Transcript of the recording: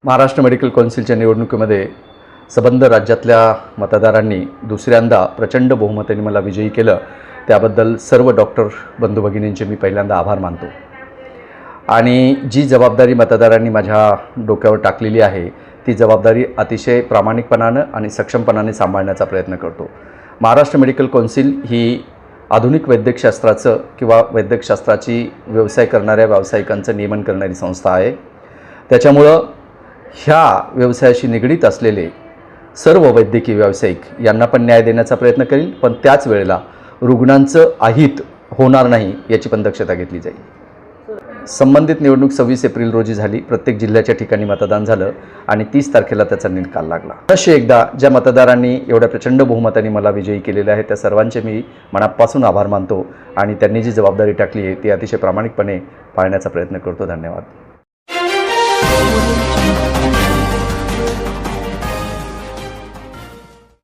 Maharashtra medical कौन्सिलच्या निवडणुकीमध्ये सबंध राज्यातल्या मतदारांनी दुसऱ्यांदा प्रचंड बहुमताने मला विजयी केलं, त्याबद्दल सर्व डॉक्टर बंधू भगिनींचे मी पहिल्यांदा आभार मानतो। आणि जी जबाबदारी मतदारांनी माझ्या डोक्यावर टाकलेली आहे ती जबाबदारी अतिशय प्रामाणिकपणाने आणि सक्षमपणाने सांभाळण्याचा प्रयत्न करतो। महाराष्ट्र मेडिकल कौन्सिल ही आधुनिक वैद्यकशास्त्राचं किंवा वैद्यकशास्त्राची व्यवसाय करणाऱ्या व्यावसायिकांचं नियमन करणारी संस्था आहे। त्याच्यामुळं ह्या व्यवसायाशी निगडीत असलेले सर्व वैद्यकीय व्यावसायिक यांना पण न्याय देण्याचा प्रयत्न करेल, पण त्याच वेळेला रुग्णांचं अहित होणार नाही याची पण दक्षता घेतली जाईल। संबंधित निवडणूक 26 एप्रिल रोजी झाली। प्रत्येक जिल्ह्याच्या ठिकाणी मतदान झालं आणि 30 तारखेला त्याचा निकाल लागला। अशी एकदा ज्या मतदारांनी एवढ्या प्रचंड बहुमताने मला विजयी केलेले आहे त्या सर्वांचे मी मनापासून आभार मानतो आणि त्यांनी जी जबाबदारी टाकली आहे ती अतिशय प्रामाणिकपणे पाळण्याचा प्रयत्न करतो। धन्यवाद।